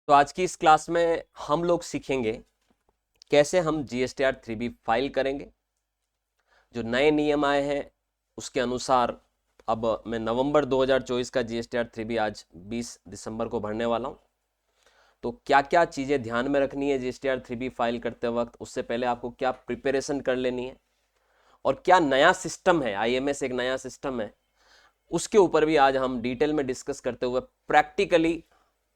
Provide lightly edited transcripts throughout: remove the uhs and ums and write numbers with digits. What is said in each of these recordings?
तो आज की इस क्लास में हम लोग सीखेंगे कैसे हम GSTR 3B फाइल करेंगे। जो नए नियम आए हैं उसके अनुसार अब मैं नवंबर 2024 का GSTR 3B आज 20 दिसंबर को भरने वाला हूं। तो क्या क्या चीज़ें ध्यान में रखनी है GSTR 3B फाइल करते वक्त, उससे पहले आपको क्या प्रिपरेशन कर लेनी है, और क्या नया सिस्टम है, IMS एक नया सिस्टम है, उसके ऊपर भी आज हम डिटेल में डिस्कस करते हुए प्रैक्टिकली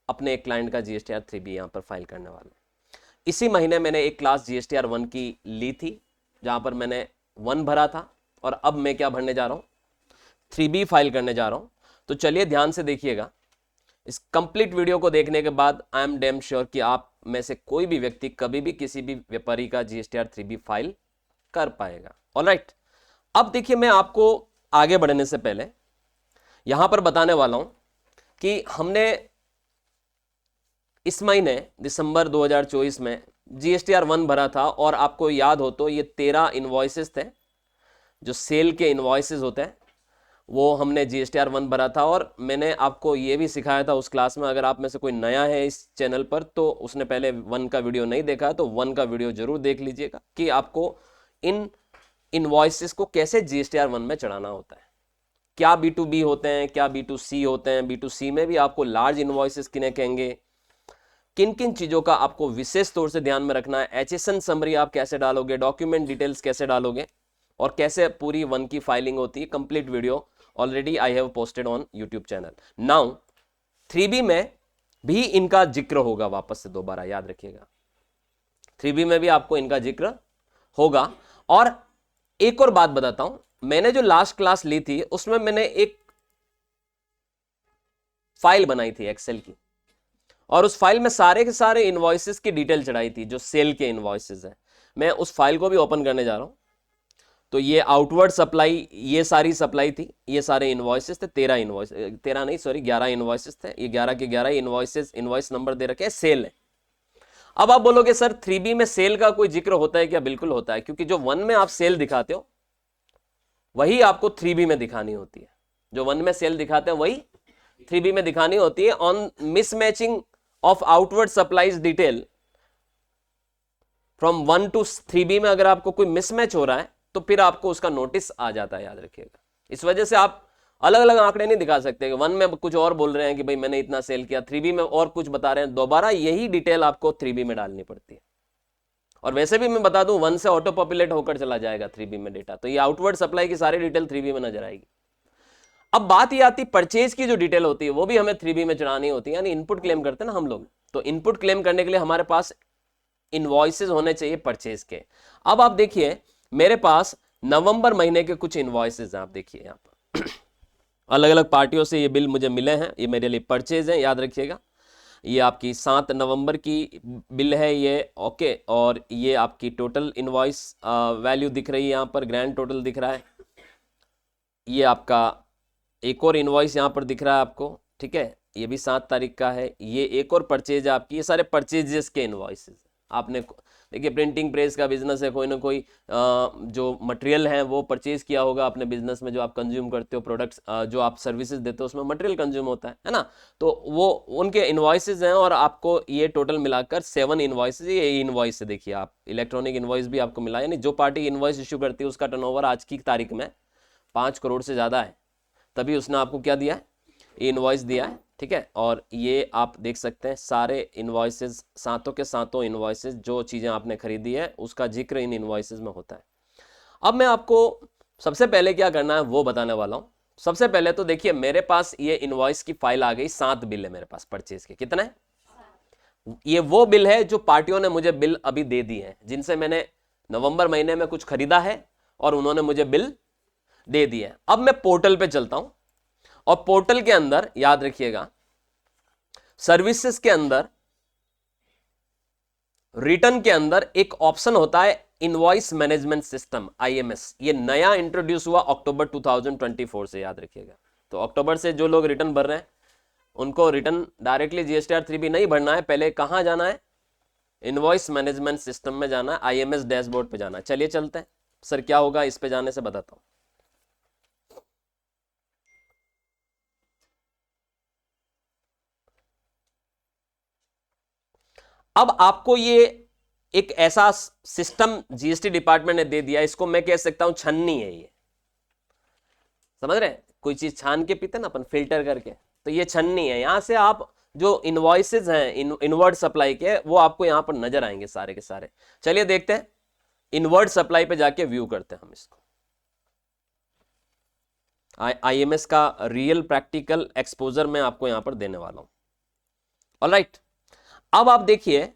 अपने एक क्लाइंट का GSTR 3B यहाँ पर फाइल करने वाले हैं। इसी महीने मैंने एक क्लास GSTR 1 की ली थी, जहां पर मैंने 1 भरा था, और अब मैं क्या भरने जा रहा हूं, 3B फाइल करने जा रहा हूं। तो चलिए ध्यान से देखिएगा। इस कंप्लीट वीडियो को देखने के बाद आई एम डैम श्योर कि आप में से कोई भी व्यक्ति कभी भी किसी भी व्यापारी का GSTR 3B फाइल कर पाएगा। ऑलराइट, अब देखिए, मैं आपको आगे बढ़ने से पहले यहां पर बताने वाला हूं कि हमने इस महीने दिसंबर 2024 में GSTR 1 भरा था, और आपको याद हो तो ये 13 इनवॉइसेस थे जो सेल के इनवॉइसेस होते हैं, वो हमने GSTR 1 भरा था। और मैंने आपको ये भी सिखाया था उस क्लास में, अगर आप में से कोई नया है इस चैनल पर तो उसने पहले 1 का वीडियो नहीं देखा तो 1 का वीडियो जरूर देख लीजिएगा कि आपको इन इनवॉइसेस को कैसे GSTR 1 में चढ़ाना होता है। क्या B2B होते हैं, क्या B2C होते हैं, B2C में भी आपको लार्ज इनवॉइसेस किन्हें कहेंगे, किन किन चीजों का आपको विशेष तौर से ध्यान में रखना है, HSN समरी आप कैसे डालोगे, डॉक्यूमेंट डिटेल्स कैसे डालोगे, और कैसे पूरी 1 की फाइलिंग होती है। Complete video already I have posted on YouTube channel. Now 3B में भी इनका जिक्र होगा, वापस से दोबारा याद रखिएगा, 3B में भी आपको इनका जिक्र होगा। और एक और बात बताता हूं, मैंने जो लास्ट क्लास ली थी उसमें मैंने एक फाइल बनाई थी एक्सेल की, और उस फाइल में सारे के सारे इनवॉइसेस की डिटेल चढ़ाई थी जो सेल के इनवॉइसेस हैं। मैं उस फाइल को भी ओपन करने जा रहा हूं। तो ये आउटवर्ड सप्लाई, ये सारी सप्लाई थी, ये सारे इनवॉइसेस थे, 13 इनवॉइस, 13 नहीं सॉरी 11 इनवॉइसेस थे। ये 11 के 11 इनवॉइसेस, इनवॉइस नंबर दे रखे हैं, सेल है। अब आप बोलोगे सर 3B में सेल का कोई जिक्र होता है क्या? बिल्कुल होता है, क्योंकि जो 1 में आप सेल दिखाते हो वही आपको 3B में दिखानी होती है। जो 1 में सेल दिखाते हैं वही 3B में दिखानी होती है। On mismatching of outward supplies detail from 1 to 3B में अगर आपको कोई मिसमैच हो रहा है तो फिर आपको उसका नोटिस आ जाता है, याद रखिएगा। इस वजह से आप अलग अलग आंकड़े नहीं दिखा सकते कि 1 में कुछ और बोल रहे हैं कि भाई मैंने इतना सेल किया, 3B में और कुछ बता रहे हैं, दोबारा यही डिटेल आपको 3B में डालनी पड़ती है। और वैसे भी मैं बता दूं 1 से ऑटो पॉपुलेट होकर चला जाएगा 3B में डेटा, तो ये आउटवर्ड सप्लाई की सारी डिटेल 3B में नजर आएगी। अब बात ये आती, परचेज की जो डिटेल होती है वो भी हमें 3B में चढ़ानी होती है, यानी इनपुट क्लेम करते हैं ना हम लोग। तो इनपुट क्लेम करने के लिए हमारे पास इनवॉइसेस होने चाहिए परचेज के। अब आप देखिए मेरे पास नवंबर महीने के कुछ इनवॉइसेस हैं, आप देखिए यहां पर अलग अलग पार्टियों से ये बिल मुझे मिले हैं, ये मेरे लिए परचेज है, याद रखिएगा। ये आपकी 7 नवंबर की बिल है ये, ओके। और ये आपकी टोटल इनवॉइस वैल्यू दिख रही है, यहाँ पर ग्रैंड टोटल दिख रहा है। ये आपका एक और इनवॉइस यहाँ पर दिख रहा है आपको, ठीक है, ये भी 7 तारीख का है। ये एक और परचेज आपकी, ये सारे परचेजेस के इनवॉइसेस आपने देखिए। प्रिंटिंग प्रेस का बिजनेस है, कोई ना कोई जो मटेरियल है वो परचेज किया होगा अपने बिजनेस में, जो आप कंज्यूम करते हो प्रोडक्ट्स, जो आप सर्विसेज देते हो उसमें मटेरियल कंज्यूम होता है ना। तो वो उनके इनवॉइसेज हैं, और आपको ये टोटल मिलाकर 7 इनवॉइसेज, ये इनवॉइस है देखिए आप, इलेक्ट्रॉनिक इनवॉइस भी आपको मिला है। यानी जो पार्टी इनवॉइस इशू करती है उसका टर्नओवर आज की तारीख में 5 करोड़ से ज़्यादा है, तभी उसने आपको क्या दिया है, इनवॉइस दिया है, ठीक है। और ये आप देख सकते हैं सारे इनवॉइसेस, सातों के सातों इनवॉइसेस, जो चीज़ें आपने खरीदी है उसका जिक्र इन इनवॉइसेस में होता है। अब मैं आपको सबसे पहले क्या करना है वो बताने वाला हूं। सबसे पहले तो देखिए मेरे पास ये इनवॉइस की फाइल आ गई, 7 बिल है मेरे पास परचेज के। कितने? ये वो बिल है जो पार्टियों ने मुझे बिल अभी दे दी है, जिनसे मैंने नवंबर महीने में कुछ खरीदा है और उन्होंने मुझे बिल दे दिया है। अब मैं पोर्टल पे चलता हूं, और पोर्टल के अंदर याद रखिएगा सर्विसेज के अंदर रिटर्न के अंदर एक ऑप्शन होता है इनवॉइस मैनेजमेंट सिस्टम, IMS। ये नया इंट्रोड्यूस हुआ अक्टूबर 2024 से, याद रखिएगा। तो अक्टूबर से जो लोग रिटर्न भर रहे हैं उनको रिटर्न डायरेक्टली GSTR 3B नहीं भरना है, पहले कहां जाना है, इनवॉइस मैनेजमेंट सिस्टम में जाना है, IMS डैशबोर्ड पे जाना है। चलिए चलते हैं, सर क्या होगा इस पे जाने से बताता हूं। अब आपको ये एक ऐसा सिस्टम जीएसटी डिपार्टमेंट ने दे दिया, इसको मैं कह सकता हूं छन्नी है ये, समझ रहे हैं? कोई चीज छान के पीते ना अपन फिल्टर करके, तो ये छन्नी है। यहां से आप जो इनवॉइसेज हैं इनवर्ड सप्लाई के, वो आपको यहां पर नजर आएंगे सारे के सारे। चलिए देखते हैं, इनवर्ड सप्लाई पे जाके व्यू करते हैं हम इसको। आईएमएस का रियल प्रैक्टिकल एक्सपोजर मैं आपको यहां पर देने वाला हूं। ऑलराइट, अब आप देखिए,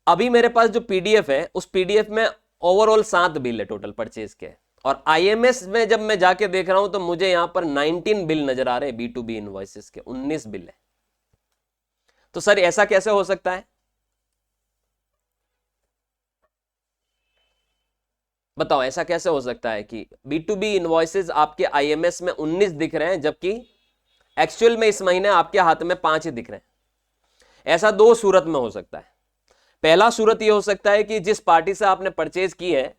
अभी मेरे पास जो पीडीएफ है, उस पीडीएफ में ओवरऑल 7 बिल है टोटल परचेज के, और आईएमएस में जब मैं जाके देख रहा हूं तो मुझे यहां पर 19 बिल नजर आ रहे हैं, B2B इनवॉइसेस के 19 बिल है। तो सर ऐसा कैसे हो सकता है, बताओ ऐसा कैसे हो सकता है कि B2B इनवॉइसेस आपके आईएमएस में 19 दिख रहे हैं, जबकि एक्चुअल में इस महीने आपके हाथ में 5 ही दिख रहे हैं? ऐसा दो सूरत में हो सकता है। पहला सूरत यह हो सकता है कि जिस पार्टी से आपने परचेज की है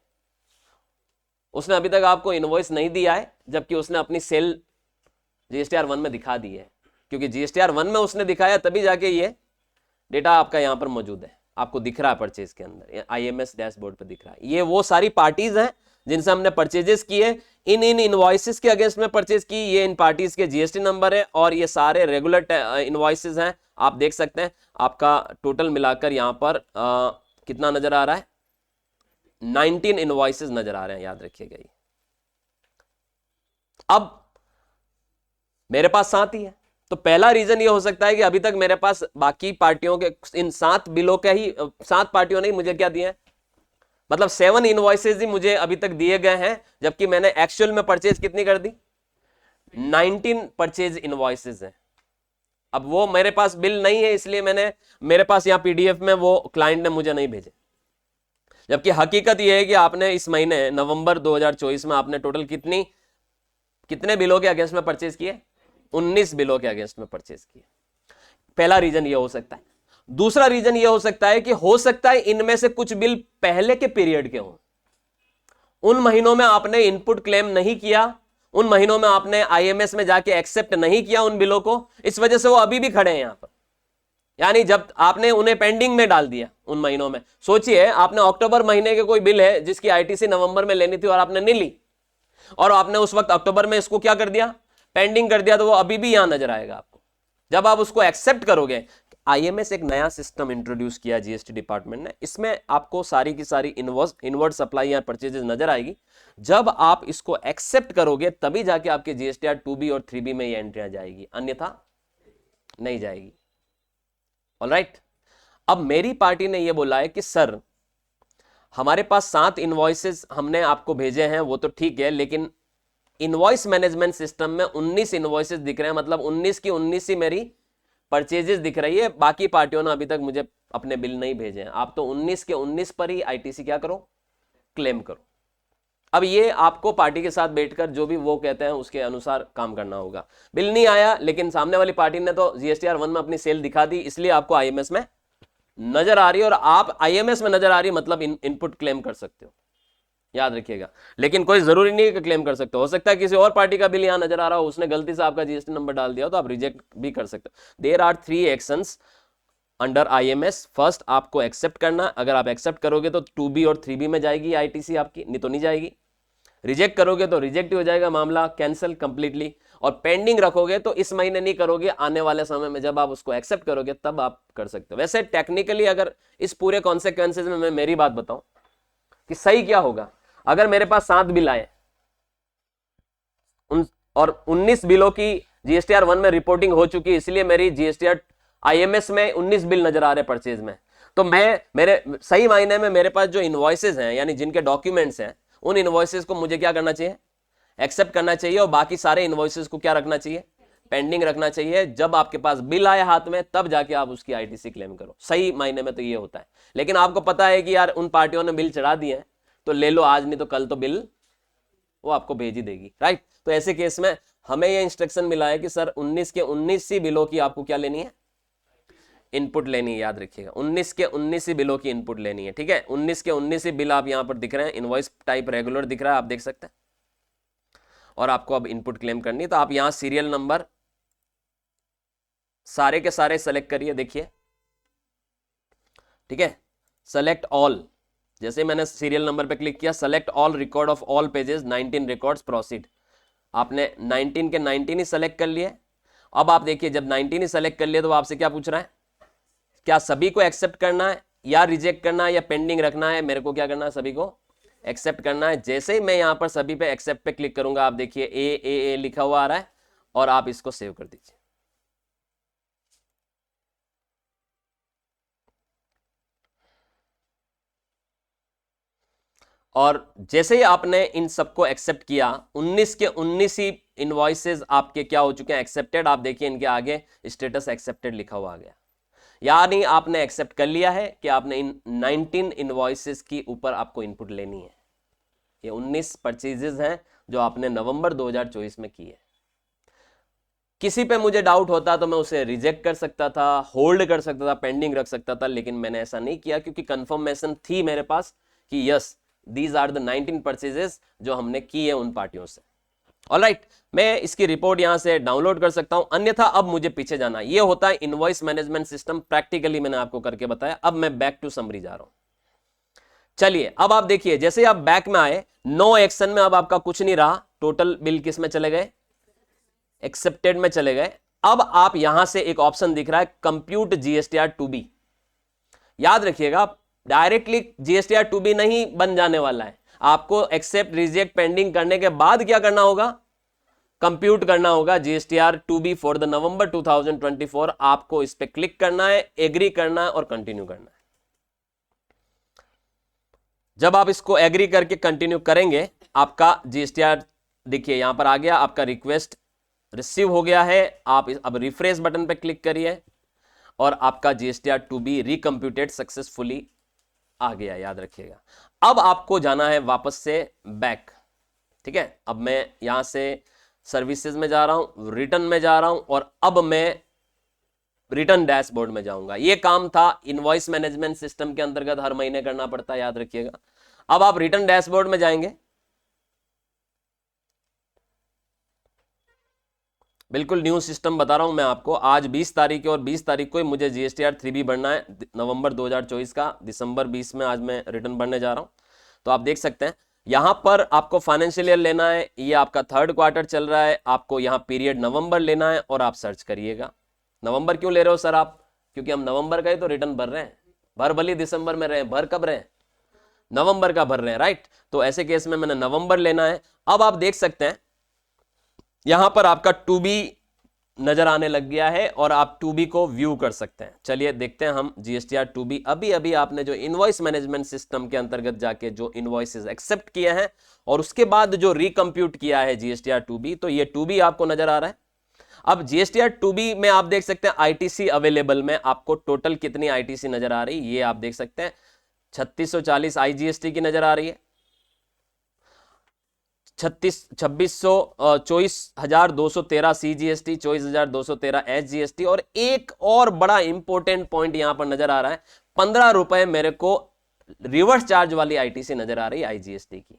उसने अभी तक आपको इनवॉइस नहीं दिया है, जबकि उसने अपनी सेल जीएसटीआर 1 में दिखा दी है, क्योंकि जीएसटीआर 1 में उसने दिखाया तभी जाके ये डेटा आपका यहां पर मौजूद है, आपको दिख रहा है परचेज के अंदर, आईएमएस डैशबोर्ड पर दिख रहा है। ये वो सारी पार्टीज हैं जिनसे हमने परचेजेस किए, इन इनवॉइसेस के अगेंस्ट में परचेज की, ये इन पार्टीज के जीएसटी नंबर है, और ये सारे रेगुलर इनवॉइसेस हैं। आप देख सकते हैं आपका टोटल मिलाकर यहां पर कितना नजर आ रहा है, 19 इनवॉइसेस नजर आ रहे हैं, याद रखिएगा ये। अब मेरे पास 7 ही है, तो पहला रीजन ये हो सकता है कि अभी तक मेरे पास बाकी पार्टियों के इन 7 बिलों के ही 7 पार्टियों ने मुझे क्या दिया है, मतलब 7 इनवॉइसेस ही मुझे अभी तक दिए गए हैं, जबकि मैंने एक्चुअल में परचेज कितनी कर दी, 19 परचेज इनवॉइसेस हैं। अब वो मेरे पास बिल नहीं है, इसलिए मेरे पास यहां पीडीएफ में वो क्लाइंट ने मुझे नहीं भेजे, जबकि हकीकत यह है कि आपने इस महीने नवंबर 2024 में आपने टोटल कितने बिलों के अगेंस्ट में परचेज किए, 19 बिलों के अगेंस्ट में परचेज किए। पहला रीजन यह हो सकता है। दूसरा रीजन यह हो सकता है कि हो सकता है इनमें से कुछ बिल पहले के पीरियड के हों, उन महीनों में आपने इनपुट क्लेम नहीं किया, उन महीनों में आपने आईएमएस में जाके एक्सेप्ट नहीं किया उन बिलों को, इस वजह से वो अभी भी खड़े हैं यहां पर, यानी जब आपने उन्हें पेंडिंग में डाल दिया उन महीनों में। सोचिए आपने अक्टूबर महीने के कोई बिल है जिसकी आईटीसी नवंबर में लेनी थी और आपने नहीं ली, और आपने उस वक्त अक्टूबर में इसको क्या कर दिया, पेंडिंग कर दिया, तो वो अभी भी यहां नजर आएगा आपको। जब आप उसको एक्सेप्ट करोगे, आईएमएस एक नया सिस्टम इंट्रोड्यूस किया जीएसटी डिपार्टमेंट ने, इसमें आपको सारी की सारी इनवर्ड सप्लाई या परचेजेस नजर आएगी। जब आप इसको एक्सेप्ट करोगे तभी जाके आपके जीएसटीआर 2B और 3B में ये एंट्री आ जाएगी, अन्यथा नहीं जाएगी। ऑलराइट, अब मेरी पार्टी ने ये बोला है कि सर हमारे पास 7 इनवॉइसेस हमने आपको भेजे हैं, वो तो ठीक है, लेकिन इनवॉइस मैनेजमेंट सिस्टम में 19 इनवॉइसेस दिख रहे हैं, मतलब 19 की 19 ही मेरी परचेजेस दिख रही है, बाकी पार्टियों ने अभी तक मुझे अपने बिल नहीं भेजे हैं। आप तो 19 के 19 पर ही आईटीसी क्या करो, क्लेम करो। अब ये आपको पार्टी के साथ बैठकर जो भी वो कहते हैं उसके अनुसार काम करना होगा। बिल नहीं आया, लेकिन सामने वाली पार्टी ने तो जीएसटीआर 1 में अपनी सेल दिखा दी, इसलिए आपको आईएमएस में नजर आ रही है, और आप आईएमएस में नजर आ रही है मतलब इनपुट क्लेम कर सकते हो, याद रखिएगा। लेकिन कोई जरूरी नहीं है कि क्लेम कर सकते हो सकता है किसी और पार्टी का बिल यहां नजर आ रहा हो, उसने गलती से आपका जीएसटी नंबर डाल दिया हो, तो आप रिजेक्ट भी कर सकते हो। There are 3 actions under IMS. First, आपको एक्सेप्ट करना, अगर आप एक्सेप्ट करोगे तो 2B और 3B में जाएगी आईटीसी आपकी, नहीं तो नहीं जाएगी। रिजेक्ट करोगे तो रिजेक्ट हो जाएगा मामला, कैंसिल कंप्लीटली। और पेंडिंग रखोगे तो इस महीने नहीं करोगे, आने वाले समय में जब आप उसको एक्सेप्ट करोगे तब आप कर सकते हो। वैसे टेक्निकली अगर इस पूरे कॉन्सिक्वेंसेज में मैं मेरी बात बताऊं कि सही क्या होगा, अगर मेरे पास 7 बिल आए और 19 बिलों की जीएसटीआर 1 में रिपोर्टिंग हो चुकी, इसलिए मेरी जीएसटीआर आईएमएस में 19 बिल नजर आ रहे परचेज में, तो मेरे सही मायने में मेरे पास जो इनवॉइसेस हैं, यानी जिनके डॉक्यूमेंट्स हैं, उन इनवॉइसेस को मुझे क्या करना चाहिए, एक्सेप्ट करना चाहिए, और बाकी सारे इनवॉइसेस को क्या रखना चाहिए, पेंडिंग रखना चाहिए। जब आपके पास बिल आए हाथ में तब जाके आप उसकी आईटीसी क्लेम करो, सही मायने में तो ये होता है। लेकिन आपको पता है कि यार उन पार्टियों ने बिल चढ़ा दिए हैं, तो ले लो आज, नहीं तो कल तो बिल वो आपको भेज ही देगी, राइट। तो ऐसे केस में हमें ये इंस्ट्रक्शन मिला है कि सर 19 के 19 ही बिलों की आपको क्या लेनी है, इनपुट लेनी है, याद रखिएगा 19 के 19 ही बिलों की इनपुट लेनी है, ठीक है। 19 के 19 ही बिल आप यहां पर दिख रहे हैं, इनवॉइस टाइप रेगुलर दिख रहा है, आप देख सकते हैं, और आपको अब इनपुट क्लेम करनी है। तो आप यहां सीरियल नंबर सारे के सारे सेलेक्ट करिए, देखिए ठीक है, सेलेक्ट ऑल, जैसे मैंने सीरियल नंबर पे क्लिक किया, select all record of all pages 19 records proceed. आपने 19 के 19 ही सेलेक्ट कर लिए। अब आप देखिए जब 19 ही सेलेक्ट कर लिए तो आपसे क्या पूछ रहा है, क्या सभी को एक्सेप्ट करना है या रिजेक्ट करना है या पेंडिंग रखना है। मेरे को क्या करना है, सभी को एक्सेप्ट करना है। जैसे ही मैं यहां पर सभी पे एक्सेप्ट पे क्लिक करूंगा, आप देखिए ए लिखा हुआ आ रहा है और आप इसको सेव कर दीजिए। और जैसे ही आपने इन सबको एक्सेप्ट किया, 19 के 19 ही इनवॉइसेस आपके क्या हो चुके हैं, एक्सेप्टेड। आप देखिए इनके आगे स्टेटस एक्सेप्टेड लिखा हुआ आ गया, यानी आपने एक्सेप्ट कर लिया है कि आपने इन 19 इनवॉइसेस की ऊपर आपको इनपुट लेनी है। ये 19 परचेजेस हैं जो आपने नवंबर 2024 में की है। किसी पे मुझे डाउट होता तो मैं उसे रिजेक्ट कर सकता था, होल्ड कर सकता था, पेंडिंग रख सकता था, लेकिन मैंने ऐसा नहीं किया क्योंकि कंफर्मेशन थी मेरे पास कि yes these are the 19 purchases जो हमने की है उन पार्टियों से। ऑलराइट, मैं इसकी रिपोर्ट यहां से डाउनलोड कर सकता हूं, अन्यथा अब मुझे पीछे जाना। ये होता है इनवॉइस मैनेजमेंट सिस्टम, प्रैक्टिकली मैंने आपको करके बताया। अब मैं बैक टू समरी जा रहा हूं। चलिए अब आप देखिए, जैसे आप बैक में आए, नो एक्शन में अब आपका कुछ नहीं रहा, टोटल बिल किस में चले गए, एक्सेप्टेड में चले गए। अब आप यहां से एक ऑप्शन दिख रहा है कंप्यूट जीएसटीआर टू बी। याद रखिएगा डायरेक्टली जीएसटीआर टू बी नहीं बन जाने वाला है, आपको एक्सेप्ट रिजेक्ट पेंडिंग करने के बाद क्या करना होगा, कंप्यूट करना होगा GSTR two B for the November 2024। आपको इस पे क्लिक करना है, एग्री करना है और कंटिन्यू करना है। जब आप इसको एग्री करके कंटिन्यू करेंगे, आपका जीएसटीआर देखिए यहां पर आ गया, आपका रिक्वेस्ट रिसीव हो गया है। आप अब रिफ्रेश बटन पे क्लिक करिए और आपका जीएसटीआर टू बी रिकम्प्यूटेड सक्सेसफुली आ गया, याद रखिएगा। अब आपको जाना है वापस से बैक, ठीक है। अब मैं यहां से सर्विसेज में जा रहा हूं, रिटर्न में जा रहा हूं और अब मैं रिटर्न डैशबोर्ड में जाऊंगा। ये काम था इनवॉइस मैनेजमेंट सिस्टम के अंतर्गत हर महीने करना पड़ता है, याद रखिएगा। अब आप रिटर्न डैशबोर्ड में जाएंगे, बिल्कुल न्यू सिस्टम बता रहा हूं मैं आपको। आज 20 तारीख है और 20 तारीख को ही मुझे जीएसटीआर 3B भरना है, नवंबर 2024 का। दिसंबर 20 में आज मैं रिटर्न भरने जा रहा हूं। तो आप देख सकते हैं यहां पर आपको फाइनेंशियल ईयर लेना है, ये आपका थर्ड क्वार्टर चल रहा है, आपको यहां पीरियड नवंबर लेना है और आप सर्च करिएगा। नवंबर क्यों ले रहे हो सर आप, क्योंकि हम नवंबर का ही तो रिटर्न भर रहे हैं, भर भली दिसंबर में रहे, भर कब रहे हैं, नवंबर का भर रहे हैं, राइट। तो ऐसे केस में मैंने नवंबर लेना है। अब आप देख सकते हैं यहां पर आपका टू बी नजर आने लग गया है और आप टू बी को व्यू कर सकते हैं। चलिए देखते हैं हम जीएसटीआर टू बी। अभी अभी आपने जो इनवॉइस मैनेजमेंट सिस्टम के अंतर्गत जाके जो इनवॉइसेस एक्सेप्ट किए हैं और उसके बाद जो रिकम्प्यूट किया है जीएसटीआर टू बी, तो ये टू बी आपको नजर आ रहा है। अब जीएसटीआर टू बी में आप देख सकते हैं आईटीसी अवेलेबल में आपको टोटल कितनी आईटीसी नजर आ रही है, ये आप देख सकते हैं 3640 आईजीएसटी की नजर आ रही है, 24,213 सीजीएसटी, 24,213 एसजीएसटी। और एक और बड़ा इंपॉर्टेंट पॉइंट यहां पर नजर आ रहा है, 15 रुपए मेरे को रिवर्स चार्ज वाली आईटीसी नजर आ रही है आईजीएसटी की।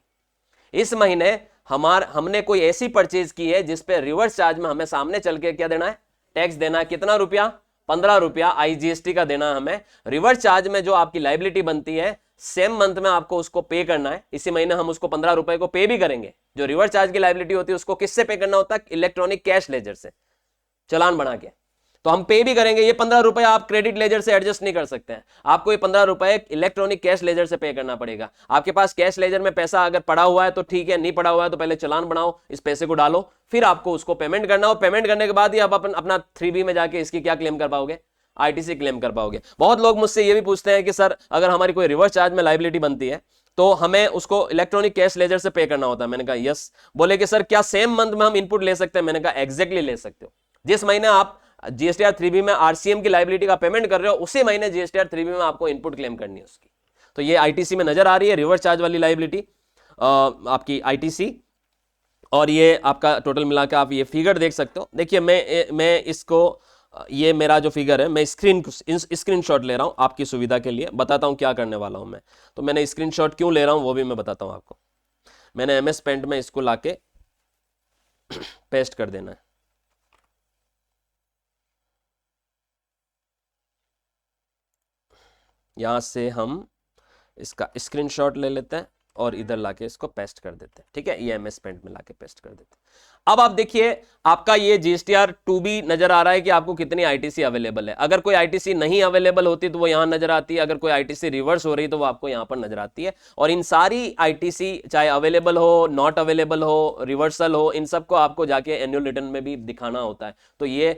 इस महीने हमने कोई ऐसी परचेज की है जिसपे रिवर्स चार्ज में हमें सामने चल के क्या देना है, टैक्स देना है। कितना रुपया, 15 रुपया आईजीएसटी का देना है हमें। रिवर्स चार्ज में जो आपकी लाइबिलिटी बनती है सेम मंथ में आपको उसको पे करना है। इसी महीने हम उसको 15 रुपए को पे भी करेंगे। जो रिवर्स चार्ज की लाइबिलिटी होती है उसको किससे पे करना होता है, इलेक्ट्रॉनिक कैश लेजर से चालान बना के, तो हम पे भी करेंगे। ये 15 रुपए आप क्रेडिट लेजर से एडजस्ट नहीं कर सकते हैं, आपको ये 15 रुपए इलेक्ट्रॉनिक कैश लेजर से पे करना पड़ेगा। आपके पास कैश लेजर में पैसा अगर पड़ा हुआ है तो ठीक है, नहीं पड़ा हुआ है तो पहले चालान बनाओ, इस पैसे को डालो, फिर आपको उसको पेमेंट करना हो। पेमेंट करने के बाद ही आप अपना 3B में जाके इसकी क्या क्लेम कर पाओगे, आईटीसी क्लेम कर पाओगे। बहुत लोग मुझसे ये भी पूछते हैं कि सर अगर हमारी कोई रिवर्स चार्ज में लाइबिलिटी बनती है तो हमें उसको इलेक्ट्रॉनिक कैश लेजर से पे करना होता है। मैंने कहा यस। बोले कि सर क्या सेम मंथ में हम इनपुट ले सकते हैं, मैंने कहा एग्जैक्टली ले सकते हो। जिस महीने आप जीएसटीआर 3B में आरसीएम की लाइबिलिटी का पेमेंट कर रहे हो, उसी महीने जीएसटीआर 3B में आपको इनपुट क्लेम करनी है उसकी। तो ये आईटीसी में नजर आ रही है रिवर्स चार्ज वाली लाइबिलिटी आपकी आईटीसी। और ये आपका टोटल मिला के आप ये फिगर देख सकते हो। देखिए मैं इसको, ये मेरा जो फिगर है, मैं स्क्रीनशॉट ले रहा हूं आपकी सुविधा के लिए, बताता हूं क्या करने वाला हूं मैं। तो मैंने स्क्रीनशॉट क्यों ले रहा हूं वो भी मैं बताता हूं आपको। मैंने एमएस पेंट में इसको लाके पेस्ट कर देना है। यहां से हम इसका स्क्रीनशॉट ले लेते हैं और इधर लाके इसको पेस्ट कर देते हैं, ठीक है, ये MS पेंट में लाके पेस्ट कर देते हैं। अब आप देखिए आपका ये GSTR 2B नजर आ रहा है कि आपको कितनी ITC अवेलेबल है। अगर कोई ITC नहीं अवेलेबल होती तो वो यहां नजर आती है, अगर कोई ITC रिवर्स हो रही तो वो आपको यहां पर नजर आती है। और इन सारी ITC चाहे अवेलेबल हो, नॉट अवेलेबल हो, रिवर्सल हो, इन सबको आपको जाके एनुअल रिटर्न में भी दिखाना होता है। तो ये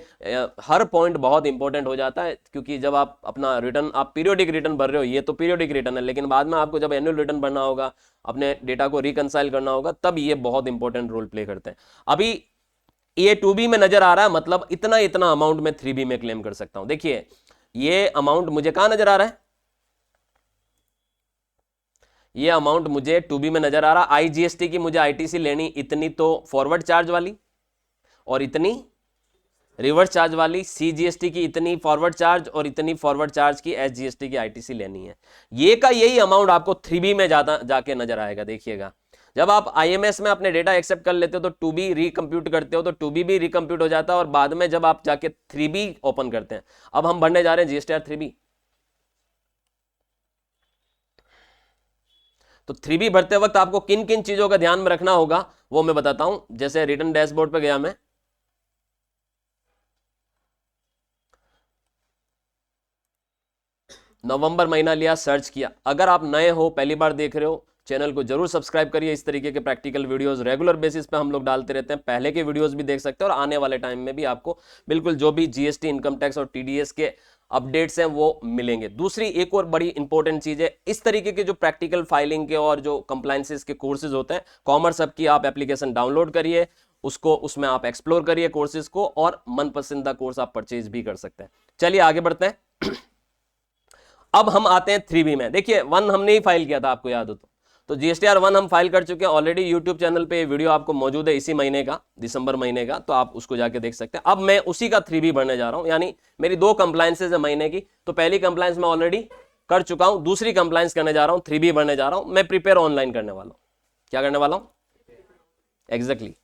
हर पॉइंट बहुत इंपॉर्टेंट हो जाता है, क्योंकि जब आप अपना रिटर्न, आप पीरियोडिक रिटर्न भर रहे हो, ये तो पीरियोडिक रिटर्न है, लेकिन बाद में आपको जब एनुअल रिटर्न भरना होगा, अपने डेटा को रिकंसाइल करना होगा, तब ये बहुत इंपॉर्टेंट रोल प्ले करते हैं। अभी ये 2B में नजर आ रहा है, मतलब इतना इतना अमाउंट में 3B में क्लेम कर सकता हूं। देखिए ये अमाउंट मुझे कहां नजर आ रहा है, ये अमाउंट मुझे 2B में नजर आ रहा है। IGST की मुझे ITC लेनी इतनी तो फॉरवर्ड चार्ज वाली, और इतनी रिवर्स चार्ज वाली। CGST की इतनी फॉरवर्ड चार्ज और इतनी फॉरवर्ड चार्ज की SGST की ITC लेनी है। ये का यही अमाउंट आपको 3B में जाके नजर आएगा। देखिएगा जब आप IMS में अपने डेटा एक्सेप्ट कर लेते हो तो 2B रिकम्प्यूट करते हो तो 2B भी रिकम्प्यूट हो जाता है, और बाद में जब आप जाके 3B ओपन करते हैं, अब हम भरने जा रहे हैं GSTR 3B। तो 3B भरते वक्त आपको किन किन चीजों का ध्यान में रखना होगा वो मैं बताता हूं। जैसे रिटर्न डैशबोर्ड पे गया मैं, नवंबर महीना लिया, सर्च किया। अगर आप नए हो, पहली बार देख रहे हो, चैनल को जरूर सब्सक्राइब करिए। इस तरीके के प्रैक्टिकल वीडियोस रेगुलर बेसिस पे हम लोग डालते रहते हैं। पहले के वीडियोस भी देख सकते हैं और आने वाले टाइम में भी आपको बिल्कुल जो भी GST, इनकम टैक्स और TDS के अपडेट्स हैं वो मिलेंगे। दूसरी एक और बड़ी इंपॉर्टेंट चीज है, इस तरीके के जो प्रैक्टिकल फाइलिंग के और जो कंप्लायंसेस के कोर्सेज होते हैं, कॉमर्स हब की आप एप्लीकेशन डाउनलोड करिए, उसको उसमें आप एक्सप्लोर करिए कोर्सेज को, और मन पसंदीदा कोर्स आप परचेज भी कर सकते हैं। चलिए आगे बढ़ते हैं। अब हम आते हैं 3B में। देखिए 1 हमने ही फाइल किया था, आपको याद हो तो GSTR 1 हम फाइल कर चुके हैं ऑलरेडी। यूट्यूब चैनल पे वीडियो आपको मौजूद है इसी महीने का, दिसंबर महीने का, तो आप उसको जाके देख सकते हैं। अब मैं उसी का 3B भरने जा रहा हूं, यानी मेरी 2 कंप्लायंसेज है महीने की। तो पहली कंप्लायंस मैं ऑलरेडी कर चुका हूं, दूसरी कंप्लायंस करने जा रहा हूं, 3B भरने जा रहा हूं। मैं प्रिपेयर ऑनलाइन करने वाला हूं। क्या करने वाला हूं एग्जैक्टली।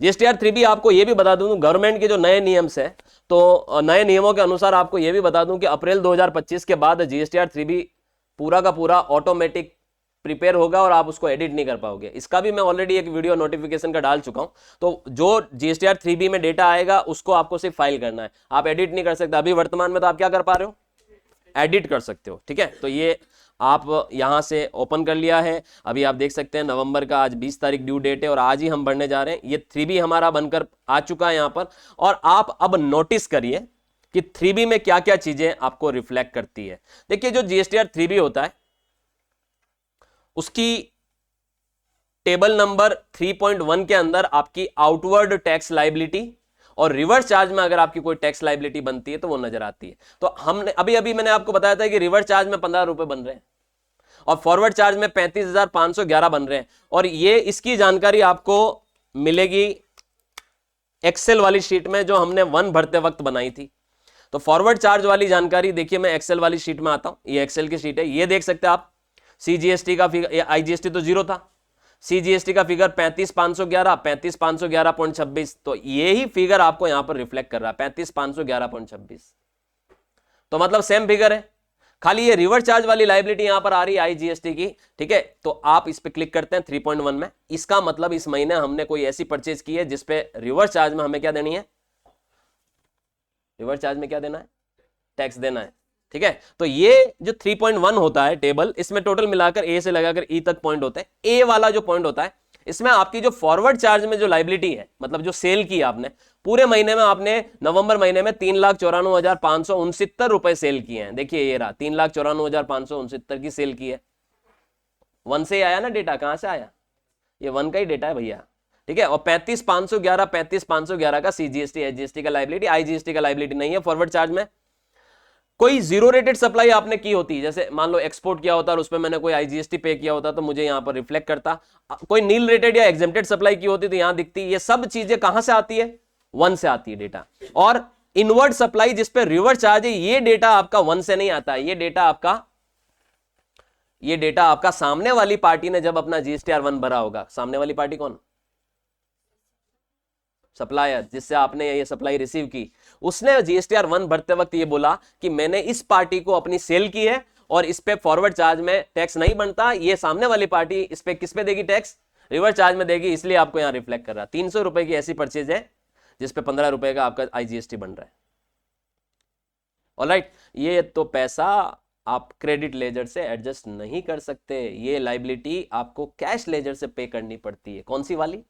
GSTR 3B आपको यह भी बता दूं, गवर्नमेंट के जो नए नियम है, तो नए नियमों के अनुसार आपको यह भी बता दूं कि अप्रैल 2025 के बाद GSTR 3B पूरा का पूरा ऑटोमेटिक प्रिपेयर होगा और आप उसको एडिट नहीं कर पाओगे। इसका भी मैं ऑलरेडी एक वीडियो नोटिफिकेशन का डाल चुका हूं। तो जो GSTR 3B में डेटा आएगा उसको आपको सिर्फ फाइल करना है, आप एडिट नहीं कर सकते। अभी वर्तमान में तो आप क्या कर पा रहे हो, एडिट कर सकते हो, ठीक है। तो ये आप यहां से ओपन कर लिया है। अभी आप देख सकते हैं नवंबर का आज 20 तारीख ड्यू डेट है और आज ही हम भरने जा रहे हैं। ये 3B हमारा बनकर आ चुका है यहां पर। और आप अब नोटिस करिए कि 3B में क्या क्या चीजें आपको रिफ्लेक्ट करती है। देखिए जो GSTR 3B होता है उसकी टेबल नंबर 3.1 के अंदर आपकी आउटवर्ड टैक्स लाइबिलिटी और रिवर्स चार्ज में अगर आपकी कोई टैक्स लाइबिलिटी बनती है तो वो नजर आती है। तो हमने अभी मैंने आपको बताया था कि रिवर्स चार्ज में 15 रुपए बन रहे हैं और फॉरवर्ड चार्ज में 35,511 बन रहे हैं। और ये इसकी जानकारी आपको मिलेगी एक्सेल वाली शीट में जो हमने 1 भरते वक्त बनाई थी। तो फॉरवर्ड चार्ज वाली जानकारी देखिए, मैं एक्सेल वाली शीट में आता हूं, ये एक्सेल की शीट है, ये देख सकते हैं आप। CGST का फिगर, IGST तो 0 था, CGST का फिगर 35,511, 35,511.26। तो ये ही फिगर आपको यहां पर रिफ्लेक्ट कर रहा है 35,511.26। तो मतलब सेम फिगर है, खाली ये रिवर्स चार्ज वाली लाइबिलिटी यहां पर आ रही है IGST की, ठीक है। तो आप इस पे क्लिक करते हैं 3.1 में। इसका मतलब इस महीने हमने कोई ऐसी परचेज की है जिसपे रिवर्स चार्ज में हमें क्या देनी है, रिवर्स चार्ज में क्या देना है, टैक्स देना है, ठीक है। तो ये जो 3.1 होता है टेबल, इसमें टोटल मिलाकर A से लगाकर E तक पॉइंट होते हैं। A वाला जो पॉइंट होता है इसमें आपकी जो फॉरवर्ड चार्ज में जो लाइबिलिटी है, मतलब जो सेल की आपने पूरे महीने में, आपने नवंबर महीने में 3,94,569 रुपए सेल किए हैं। देखिए ये रहा 3,94,569 की सेल की है। 1 से आया ना डेटा, कहां से आया, ये 1 का ही डेटा है भैया, ठीक है। और 35,511 का CGST SGST का लाइबिलिटी, IGST का लाइबिलिटी नहीं है फॉरवर्ड चार्ज में। कोई जीरो रेटेड सप्लाई आपने की होती, जैसे मान लो एक्सपोर्ट किया होता और उसमें मैंने कोई IGST पे किया होता तो मुझे यहां पर रिफ्लेक्ट करता। कोई नील रेटेड या एग्जेम्प्टेड सप्लाई की होती तो यहां दिखती। ये सब चीजें कहां से आती है, 1 से आती है डेटा। और इनवर्ड सप्लाई जिसपे रिवर्स चार्ज है, ये डेटा आपका 1 से नहीं आता है। ये डेटा आपका सामने वाली पार्टी ने जब अपना GSTR 1 भरा होगा, सामने वाली पार्टी कौन, सप्लायर जिससे आपने ये सप्लाई रिसीव की, उसने जीएसटीआर 1 भरते वक्त ये बोला कि मैंने इस पार्टी को अपनी सेल की है और इस पे फॉरवर्ड चार्ज में टैक्स नहीं बनता, ये सामने वाली पार्टी इस पे किस पे देगी टैक्स, रिवर्स चार्ज में देगी, इसलिए आपको यहां रिफ्लेक्ट कर रहा है। 300 रुपए की ऐसी परचेज है जिसपे 15 रुपए का आपका आईजीएसटी बन रहा है। ऑलराइट, ये तो पैसा आप क्रेडिट लेजर से एडजस्ट नहीं कर सकते, ये लाइबिलिटी आपको कैश लेजर से पे करनी पड़ती है। कौन सी वाली?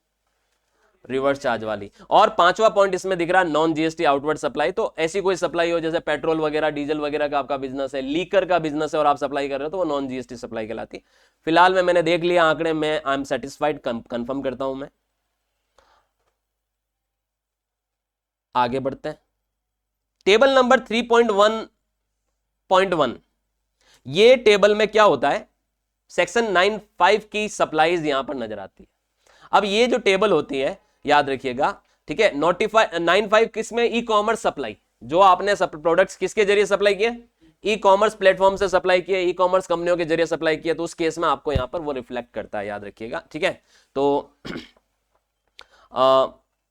रिवर्स चार्ज वाली। और पांचवा पॉइंट इसमें दिख रहा है नॉन जीएसटी आउटवर्ड सप्लाई। तो ऐसी कोई सप्लाई हो जैसे पेट्रोल वगैरह डीजल वगैरह का आपका बिजनेस है, लीकर का बिजनेस है और आप सप्लाई कर रहे हो, तो वो नॉन जीएसटी सप्लाई कहलाती। फिलहाल में मैंने देख लिया आंकड़े में, आई एम सेटिस्फाइड, कंफर्म करता हूं मैं। आगे बढ़ते हैं। टेबल नंबर 3.1.1, ये टेबल में क्या होता है, सेक्शन 95 की सप्लाईज यहां पर नजर आती है। अब ये जो टेबल होती है याद रखिएगा, ठीक है, नोटिफाई 95 किसमें, ई कॉमर्स सप्लाई, जो आपने प्रोडक्ट्स किसके जरिए सप्लाई किए, ई कॉमर्स प्लेटफॉर्म से सप्लाई किए, ई कॉमर्स कंपनियों के जरिए सप्लाई किए, तो उस केस में आपको यहां पर वो रिफ्लेक्ट करता है, याद रखिएगा, ठीक है। तो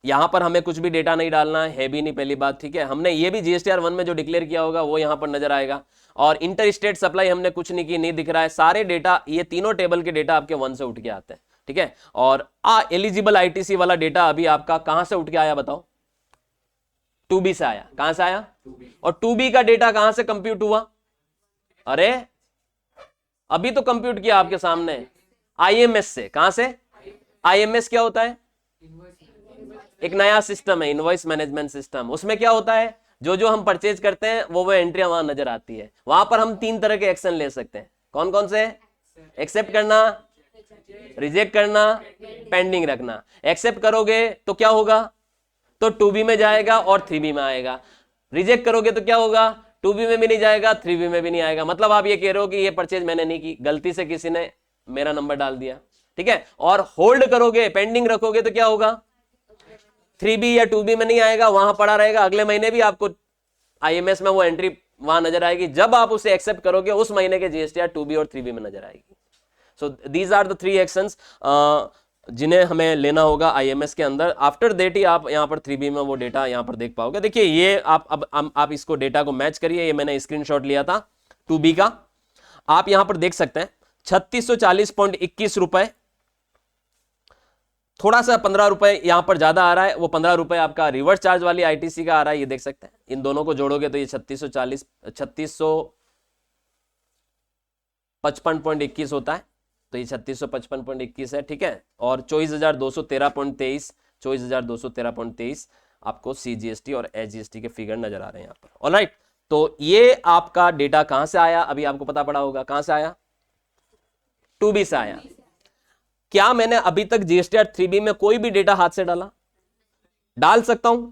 यहां पर हमें कुछ भी डेटा नहीं डालना है भी नहीं, पहली बात, ठीक है। हमने ये भी जीएसटीआर 1 में जो डिक्लेयर किया होगा वो यहां पर नजर आएगा। और इंटर स्टेट सप्लाई हमने कुछ नहीं की, नहीं दिख रहा है। सारे डेटा, ये तीनों टेबल के डेटा आपके 1 से उठ के आते हैं, ठीक है। और एलिजिबल आईटीसी वाला डेटा अभी आपका कहां से उठ के आया बताओ? 2B से आया। कहां से आया? 2B। और 2B का डेटा कहां से कंप्यूट हुआ? अरे अभी तो कंप्यूट किया आपके सामने, आईएमएस से। कहां से? आईएमएस क्या होता है? एक नया सिस्टम है, इनवॉइस मैनेजमेंट सिस्टम। उसमें क्या होता है, जो जो हम परचेज करते हैं वो एंट्रियां वहां नजर आती है। वहां पर हम 3 तरह के एक्शन ले सकते हैं। कौन कौन से? एक्सेप्ट करना, रिजेक्ट करना, पेंडिंग रखना। एक्सेप्ट करोगे तो क्या होगा, तो 2B में जाएगा और 3B में आएगा। रिजेक्ट करोगे तो क्या होगा, 2B में भी नहीं जाएगा, 3B में भी नहीं आएगा। मतलब आप ये कह रहे हो कि ये परचेज मैंने नहीं की, गलती से किसी ने मेरा नंबर डाल दिया, ठीक है। और होल्ड करोगे, पेंडिंग रखोगे तो क्या होगा, 3B या 2B में नहीं आएगा, वहां पड़ा रहेगा। अगले महीने भी आपको आईएमएस में वो एंट्री वहां नजर आएगी। जब आप उसे एक्सेप्ट करोगे उस महीने के जीएसटीआर 2B और 3B में नजर आएगी। So these are the 3 actions जिन्हें हमें लेना होगा आईएमएस के अंदर। आफ्टर दैट ही आप यहाँ पर 3B में वो डेटा यहाँ पर देख पाओगे। देखिए ये आप इसको डेटा को मैच करिए। ये मैंने स्क्रीनशॉट लिया था 2B का, आप यहाँ पर देख सकते हैं 3640.21 रुपए, थोड़ा सा 15 रुपए यहां पर ज्यादा आ रहा है। वो 15 रुपए आपका रिवर्स चार्ज वाली आईटीसी का आ रहा है, ये देख सकते हैं। इन दोनों को जोड़ोगे तो ये 3655.21 होता है, तो ये 3655.21 है, ठीक है। और 24,213.23, 24,213.23 आपको सीजीएसटी और एचजीएसटी के फिगर नजर आ रहे हैं यहाँ पर। ऑलराइट, तो ये आपका डेटा कहां से आया, अभी आपको पता पड़ा होगा कहां से आया, 2B से आया। क्या मैंने अभी तक जीएसटीआर 3B में कोई भी डेटा हाथ से डाला? डाल सकता हूं,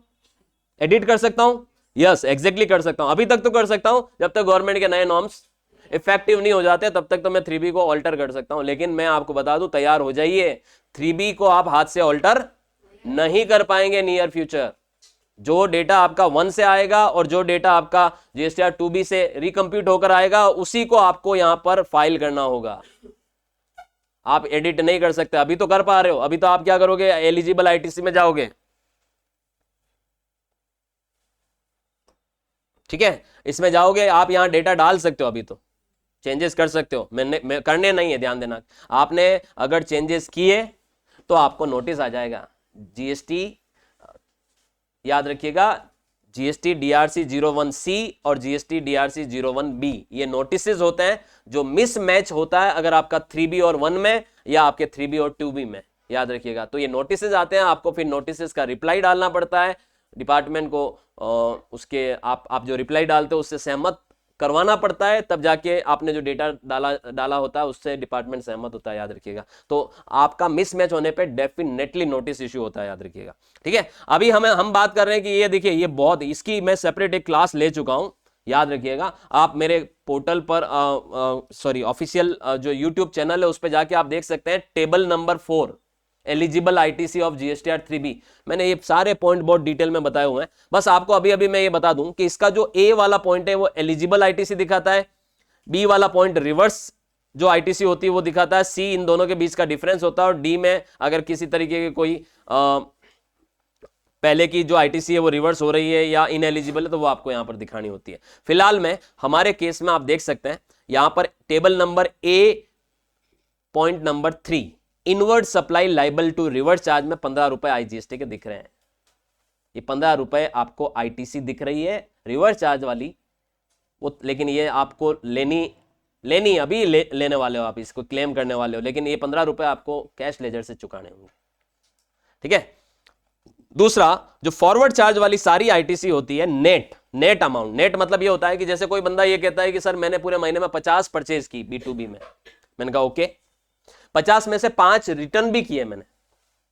एडिट कर सकता हूं, यस एग्जैक्टली कर सकता हूं। अभी तक तो कर सकता हूं, जब तक गवर्नमेंट के नए नॉर्म्स इफेक्टिव नहीं हो जाते तब तक तो मैं 3B को ऑल्टर कर सकता हूं। लेकिन मैं आपको बता दूं, तैयार हो जाइए, 3B को आप हाथ से ऑल्टर नहीं कर पाएंगे नियर फ्यूचर। जो डेटा आपका 1 से आएगा और जो डेटा आपका जीएसटीआर 2B से रिकम्प्यूट होकर आएगा, उसी को आपको यहां पर फाइल करना होगा। आप एडिट नहीं कर सकते। अभी तो कर पा रहे हो, अभी तो आप क्या करोगे, एलिजिबल आईटीसी में जाओगे, ठीक है, इसमें जाओगे, आप यहां डेटा डाल सकते हो, अभी तो चेंजेस कर सकते हो। मैं करने नहीं है, ध्यान देना। आपने अगर चेंजेस किए तो आपको नोटिस आ जाएगा। जीएसटी याद रखिएगा, जीएसटी डीआरसी 01C और जीएसटी डीआरसी 01B, ये नोटिसेस होते हैं जो मिस मैच होता है अगर आपका 3B और 1 में या आपके 3B और 2B में, याद रखिएगा। तो ये नोटिसेस आते हैं, आपको फिर नोटिसेस का रिप्लाई डालना पड़ता है डिपार्टमेंट को। उसके आप जो रिप्लाई डालते हो उससे सहमत करवाना पड़ता है, तब जाके आपने जो डेटा डाला होता है उससे डिपार्टमेंट सहमत होता है, याद रखिएगा। तो आपका मिसमैच होने पे डेफिनेटली नोटिस इश्यू होता है, याद रखिएगा, ठीक है। अभी हम बात कर रहे हैं कि ये देखिए, ये बहुत, इसकी मैं सेपरेट एक क्लास ले चुका हूं, याद रखिएगा। आप मेरे पोर्टल पर ऑफिशियल जो यूट्यूब चैनल है उस पर जाके आप देख सकते हैं, table number 4 eligible ITC of GSTR 3B, मैंने ये सारे पॉइंट बहुत डिटेल में बताए हुए हैं। बस आपको अभी मैं ये बता दूं कि इसका जो ए वाला पॉइंट है वो एलिजिबल आईटीसी दिखाता है, बी वाला पॉइंट रिवर्स जो आईटीसी होती है वो दिखाता है, सी इन दोनों के बीच का डिफरेंस होता है, और डी में अगर किसी तरीके की कोई पहले की जो आईटीसी है वो रिवर्स हो रही है या इनएलिजिबल है, तो वो आपको यहां पर दिखानी होती है। फिलहाल में हमारे केस में आप देख सकते हैं यहां पर table number A point number 3, inward supply liable to reverse charge में 15 रुपए आईजीएसटी के दिख रहे हैं। ये 15 रुपए आपको आईटीसी दिख रही है रिवर्स चार्ज वाली, वो लेकिन ये आपको लेनी अभी लेने वाले हो आप, इसको क्लेम करने वाले हो, लेकिन ये 15 रुपए आपको कैश लेजर से चुकाने होंगे। ठीक है। दूसरा, जो फॉरवर्ड चार्ज वाली सारी आईटीसी होती है नेट अमाउंट। नेट मतलब ये होता है कि जैसे कोई बंदा ये कहता है कि सर मैंने पूरे महीने में 50 परचेज की B2B में, मैंने कहा ओके, 50 में से 5 रिटर्न भी किए मैंने,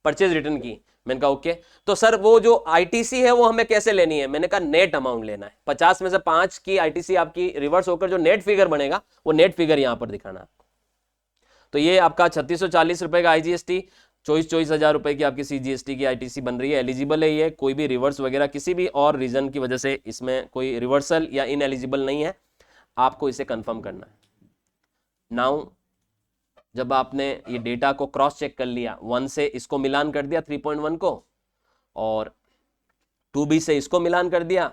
परचेज रिटर्न की, मैंने कहा ओके, तो सर वो जो आईटीसी है वो हमें कैसे लेनी है? मैंने कहा नेट अमाउंट लेना है। 50 में से 5 की आईटीसी आपकी रिवर्स होकर जो नेट फिगर बनेगा वो नेट फिगर यहां पर दिखाना आपको। तो ये आपका 3640 रुपए का आईजीएसटी, 24,000 रुपए की आपकी सीजीएसटी की आईटीसी बन रही है, एलिजिबल है ये, कोई भी रिवर्स वगैरह किसी भी और रीजन की वजह से इसमें कोई रिवर्सल या इनएलिजिबल नहीं है, आपको इसे कंफर्म करना है। नाउ जब आपने ये डेटा को क्रॉस चेक कर लिया, 1 से इसको मिलान कर दिया 3.1 को, और 2B से इसको मिलान कर दिया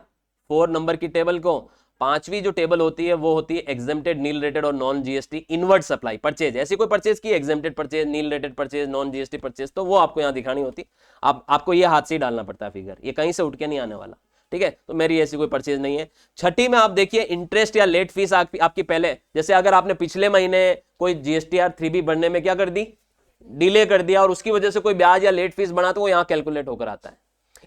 4 नंबर की टेबल को, 5वीं जो टेबल होती है वो होती है एग्जेम्प्टेड, नील रेटेड और non GST inward supply purchase. ऐसी कोई परचेज की exempted purchase, nil rated purchase, non GST purchase, तो वो आपको यहां दिखानी होती। आपको ये हाथ से ही डालना पड़ता है फिगर, ये कहीं से उठ के नहीं आने वाला। ठीक है, तो मेरी ऐसी कोई परचेज नहीं है। छठी में आप देखिए इंटरेस्ट या लेट फीस आपकी पहले, जैसे अगर आपने पिछले महीने कोई जीएसटीआर 3B भरने में क्या कर दी, डिले कर दिया, और उसकी वजह से कोई ब्याज या लेट फीस बना, तो वो यहां कैलकुलेट होकर आता है।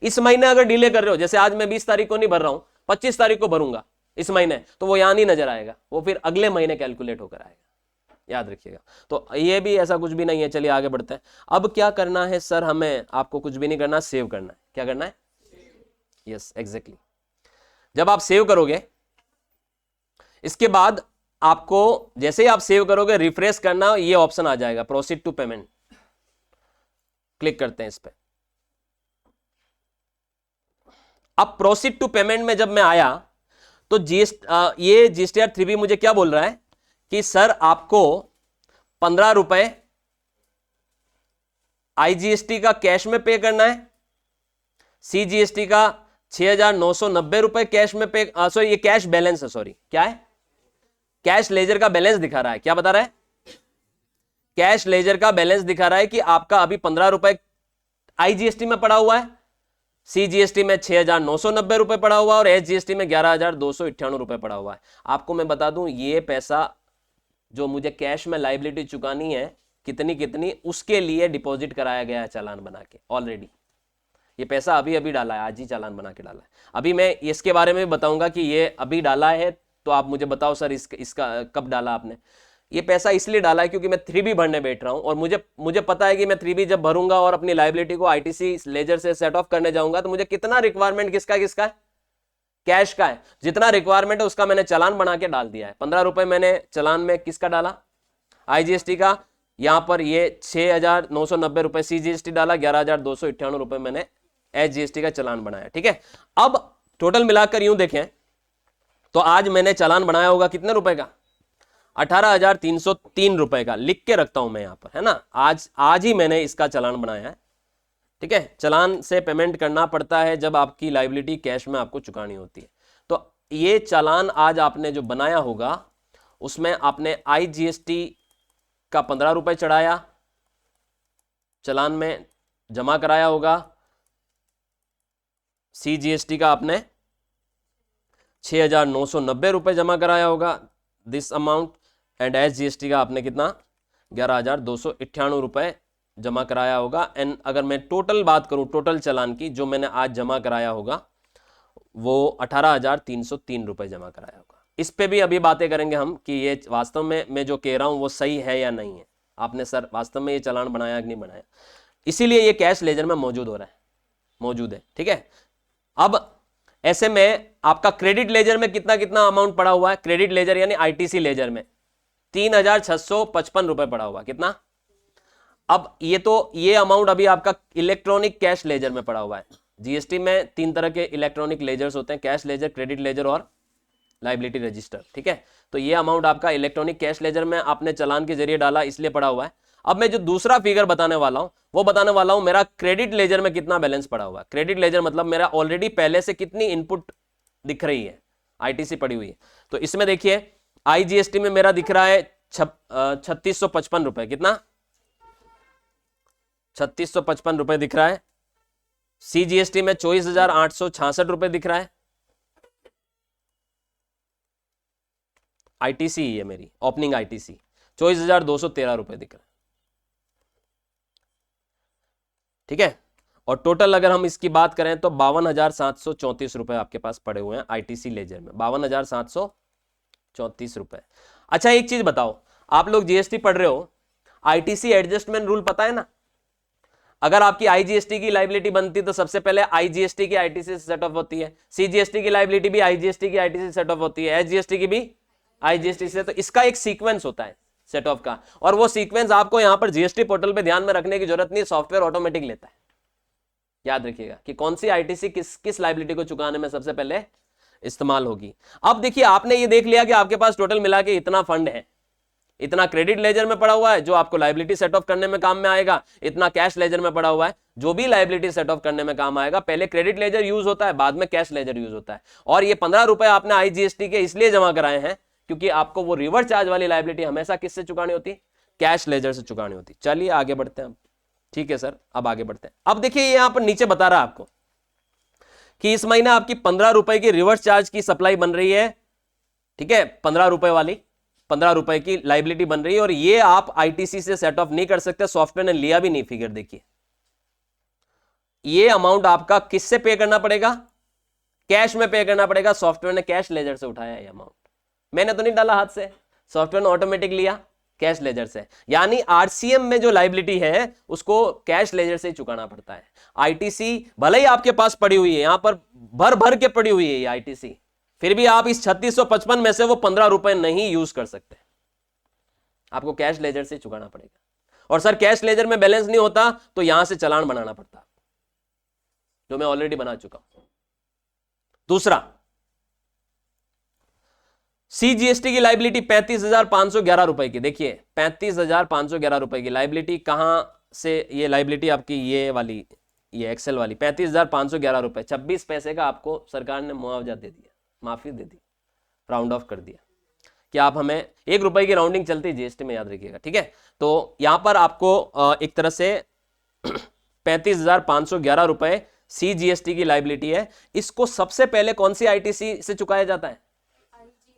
इस महीने अगर डिले कर रहे हो, जैसे आज मैं 20 तारीख को नहीं भर रहा हूं, 25 तारीख को भरूंगा इस महीने, तो वो यहां नहीं नजर आएगा, वो फिर अगले महीने कैलकुलेट होकर आएगा, याद रखिएगा। तो ये भी ऐसा कुछ भी नहीं है। चलिए आगे बढ़ते हैं। अब क्या करना है सर हमें? आपको कुछ भी नहीं करना, सेव करना है। क्या करना है? Yes, exactly. जब आप सेव करोगे, इसके बाद आपको जैसे ही आप सेव करोगे रिफ्रेश करना, ये ऑप्शन आ जाएगा प्रोसीड टू पेमेंट, क्लिक करते हैं इस पे। अब प्रोसीड टू पेमेंट में जब मैं आया तो ये जीएसटीआर 3B मुझे क्या बोल रहा है कि सर आपको 15 रुपए आईजीएसटी का कैश में पे करना है, सीजीएसटी का 6,990 रुपए कैश में पे, सॉरी ये कैश बैलेंस है, सॉरी क्या है, कैश लेजर का बैलेंस दिखा रहा है। क्या बता रहा है? कैश लेजर का बैलेंस दिखा रहा है कि आपका अभी 15 रुपए आईजीएसटी में पड़ा हुआ है, सीजीएसटी में 6,990 रुपए पड़ा हुआ है, और एसजीएसटी में 11,298 रुपए पड़ा हुआ है। आपको मैं बता दूं, ये पैसा जो मुझे कैश में लायबिलिटी चुकानी है कितनी, उसके लिए डिपॉजिट कराया गया है चालान बना के ऑलरेडी। ये पैसा अभी डाला है, आज ही चालान बना के डाला है। अभी मैं इसके बारे में बताऊंगा कि ये अभी डाला है, तो आप मुझे बताओ सर इसका कब डाला आपने? ये पैसा इसलिए डाला है क्योंकि मैं 3B भरने बैठ रहा हूं, और मुझे पता है कि मैं 3B जब भरूंगा और अपनी लायबिलिटी को आईटीसी लेजर से सेट ऑफ करने जाऊंगा, तो मुझे कितना रिक्वायरमेंट किसका है? कैश का है। जितना रिक्वायरमेंट है उसका मैंने चालान बना के डाल दिया है। 15 रुपए मैंने चालान में किसका डाला? आईजीएसटी का। यहां पर ये 6,990 रुपए सीजीएसटी डाला, 11,298 रुपए मैंने एसजीएसटी का चालान बनाया। ठीक है, अब टोटल मिलाकर यूं देखें तो आज मैंने चालान बनाया होगा कितने रुपए का? 18,303 रुपए का। लिख के रखता हूं मैं यहां पर, है ना, आज ही मैंने इसका चालान बनाया है। ठीक है, चालान से पेमेंट करना पड़ता है जब आपकी लायबिलिटी कैश में आपको चुकानी होती है। तो ये चालान आज आपने जो बनाया होगा उसमें आपने आईजीएसटी का 15 रुपए चढ़ाया, चालान में जमा कराया होगा, सीजीएसटी का आपने 6,990 रुपए जमा कराया होगा, दिस अमाउंट, एंड एसजीएसटी का आपने कितना? 11,298 रुपए जमा कराया होगा। एंड अगर मैं टोटल बात करूं, टोटल चालान की जो मैंने आज जमा कराया होगा वो 18,303 रुपए जमा कराया होगा। इस पे भी अभी बातें करेंगे हम कि ये वास्तव में मैं जो कह रहा हूं वो सही है या नहीं है। आपने सर वास्तव में ये चालान बनाया कि नहीं बनाया? इसीलिए ये कैश लेजर में मौजूद है। ठीक है, अब ऐसे में आपका क्रेडिट लेजर में कितना अमाउंट पड़ा हुआ है? क्रेडिट लेजर यानी आईटीसी लेजर में 3,655 रुपए पड़ा हुआ। कितना? अब ये अमाउंट अभी आपका इलेक्ट्रॉनिक कैश लेजर में पड़ा हुआ है। जीएसटी में 3 तरह के इलेक्ट्रॉनिक लेजर्स होते हैं, कैश लेजर, क्रेडिट लेजर और लायबिलिटी रजिस्टर। ठीक है, तो ये अमाउंट आपका इलेक्ट्रॉनिक कैश लेजर में आपने चालान के जरिए डाला, इसलिए पड़ा हुआ है। अब मैं जो दूसरा फिगर बताने वाला हूं वो बताने वाला हूं मेरा क्रेडिट लेजर में कितना बैलेंस पड़ा हुआ है। क्रेडिट लेजर मतलब मेरा ऑलरेडी पहले से कितनी इनपुट दिख रही है, आईटीसी पड़ी हुई है। तो इसमें देखिए आईजीएसटी में मेरा दिख रहा है 3655 रुपए, कितना 3655 रुपए दिख रहा है। सीजीएसटी में 24,866 रुपए दिख रहा है। आईटीसी है मेरी ओपनिंग आईटीसी 24,213 रुपए दिख रहा है, ठीक है। और टोटल अगर हम इसकी बात करें तो 52,734 रुपए आपके पास पड़े हुए हैं आईटीसी लेजर में, 52,734 रुपए। अच्छा एक चीज बताओ, आप लोग जीएसटी पढ़ रहे हो, आईटीसी एडजस्टमेंट रूल पता है ना? अगर आपकी आईजीएसटी की लायबिलिटी बनती तो सबसे पहले आईजीएसटी की आईटीसी से सेट ऑफ होती है, सीजीएसटी की लायबिलिटी भी आईजीएसटी की आईटीसी से सेट ऑफ होती है, एचजीएसटी की भी आईजीएसटी से। तो इसका एक सीक्वेंस होता है सेट ऑफ का, और वो सीक्वेंस आपको यहां पर जीएसटी पोर्टल पे ध्यान में रखने की जरूरत नहीं, सॉफ्टवेयर ऑटोमेटिक लेता है। याद रखिएगा कि कौन सी आईटीसी किस लायबिलिटी को चुकाने में सबसे पहले इस्तेमाल होगी। अब देखिए आपने ये देख लिया कि आपके पास टोटल मिला के इतना फंड है, इतना क्रेडिट लेजर में पड़ा हुआ है जो आपको लायबिलिटी सेट ऑफ करने में काम में आएगा, इतना कैश लेजर में पड़ा हुआ है जो भी लायबिलिटी सेट ऑफ करने में काम आएगा। पहले क्रेडिट लेजर यूज होता है, बाद में कैश लेजर यूज होता है। और ये 15 रुपए आपने आईजीएसटी के इसलिए जमा कराए हैं क्योंकि आपको वो रिवर्स चार्ज वाली लायबिलिटी हमेशा किससे चुकानी होती? कैश लेजर से चुकानी होती। चलिए आगे बढ़ते हैं, ठीक है सर, अब आगे बढ़ते हैं। अब देखिए यहां पर नीचे बता रहा है आपको कि इस महीने आपकी 15 रुपए की रिवर्स चार्ज की सप्लाई बन रही है, ठीक है, 15 रुपए वाली 15 रुपए की लायबिलिटी बन रही है, और ये आप आईटीसी से सेट ऑफ नहीं कर सकते, सॉफ्टवेयर ने लिया भी नहीं। फिगर देखिए, ये अमाउंट आपका किससे पे करना पड़ेगा? कैश में पे करना पड़ेगा। सॉफ्टवेयर ने कैश लेजर से उठाया ये अमाउंट, मैंने तो नहीं डाला हाथ से, सॉफ्टवेयर ने ऑटोमेटिक लिया कैश लेजर से। यानी आरसीएम में जो लायबिलिटी है उसको कैश लेजर से ही चुकाना पड़ता है। आईटीसी भले ही आपके पास पड़ी हुई है, यहां पर भर भर के पड़ी हुई है ये आईटीसी, फिर भी आप इस 3655 में से वो 15 रुपए नहीं यूज कर सकते, आपको कैश लेजर से चुकाना पड़ेगा। और सर कैश लेजर में बैलेंस नहीं होता तो यहां से चालान बनाना पड़ता, जो मैं ऑलरेडी बना चुका हूं। दूसरा, सीजीएसटी की लायबिलिटी 35,511 रुपए की। देखिए 35,511 रुपए की लायबिलिटी, कहां से ये लायबिलिटी आपकी? ये वाली, ये एक्सेल वाली 35,511 रुपए, 26 पैसे का आपको सरकार ने मुआवजा दे दिया, माफी दे दी, राउंड ऑफ कर दिया कि आप हमें 1 रुपए की राउंडिंग चलती है जीएसटी में, याद रखिएगा, ठीक है। तो यहां पर आपको एक तरह से 35,511 रुपए सीजीएसटी की लायबिलिटी है। इसको सबसे पहले कौन सी आईटीसी से चुकाया जाता है?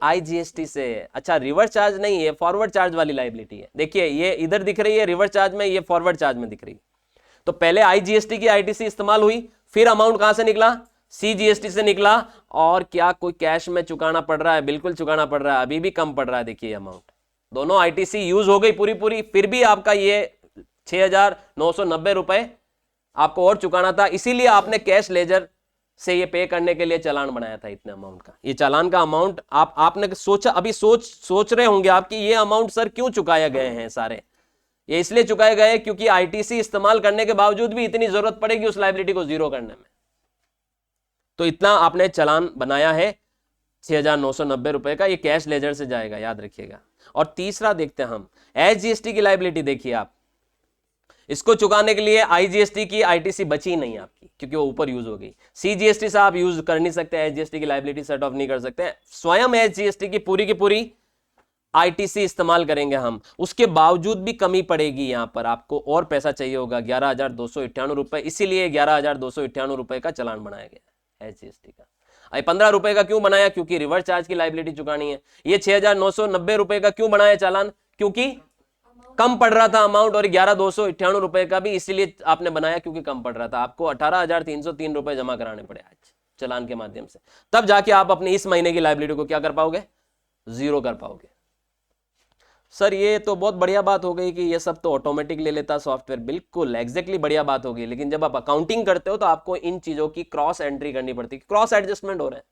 आईजीएसटी से। अच्छा, रिवर्स चार्ज नहीं है, फॉरवर्ड चार्ज वाली लायबिलिटी है। देखिए ये इधर दिख रही है रिवर्स चार्ज में, ये फॉरवर्ड चार्ज में दिख रही है। तो पहले आईजीएसटी की आईटीसी इस्तेमाल हुई, फिर अमाउंट कहां से निकला? सीजीएसटी से निकला। और क्या कोई कैश में चुकाना पड़ रहा है? बिल्कुल चुकाना पड़ रहा है, अभी भी कम पड़ रहा है। देखिए अमाउंट, दोनों आईटीसी यूज हो गई पूरी, फिर भी आपका ये 6,990 रुपए आपको और चुकाना था, इसीलिए आपने कैश लेजर से ये पे करने के लिए चालान बनाया था इतने अमाउंट का। ये चालान का अमाउंट आपने सोचा, अभी सोच रहे होंगे आप कि ये अमाउंट सर क्यों चुकाए गए हैं सारे? ये इसलिए चुकाए गए क्योंकि आईटीसी इस्तेमाल करने के बावजूद भी इतनी जरूरत पड़ेगी उस लायबिलिटी को जीरो करने में, तो इतना आपने चालान बनाया है 6,990 रुपए का। ये कैश लेजर से जाएगा, याद रखिएगा। और तीसरा देखते हैं हम, एचजीएसटी की लायबिलिटी। देखिए आप, इसको चुकाने के लिए आईजीएसटी की आईटीसी बची नहीं आपकी, क्योंकि वो ऊपर यूज हो गई। सीजीएसटी से आप यूज कर नहीं सकते, एचजीएसटी की लायबिलिटी सेट ऑफ नहीं कर सकते, स्वयं एचजीएसटी की पूरी आईटीसी इस्तेमाल करेंगे हम। उसके बावजूद भी कमी पड़ेगी, यहां पर आपको और पैसा चाहिए होगा 11,298 रुपए, इसीलिए 11,298 रुपए का चालान बनाया गया एचजीएसटी का। 15 रुपए का क्यों बनाया? क्योंकि रिवर्स चार्ज की लायबिलिटी चुकानी है। ये 6,990 रुपए का क्यों बनाया चालान? क्योंकि कम पड़ रहा था अमाउंट, और 11,298 रुपए का भी इसीलिए आपने बनाया क्योंकि कम पड़ रहा था। आपको 18,303 रुपए जमा कराने पड़े आज चालान के माध्यम से, तब जाके आप अपनी इस महीने की लायबिलिटी को क्या कर पाओगे? जीरो कर पाओगे। सर ये तो बहुत बढ़िया बात हो गई कि ये सब तो ऑटोमेटिक ले लेता सॉफ्टवेयर, बिल्कुल एग्जैक्टली बढ़िया बात हो गई। लेकिन जब आप अकाउंटिंग करते हो तो आपको इन चीजों की क्रॉस एंट्री करनी पड़ती है, क्रॉस एडजस्टमेंट हो रहे हैं।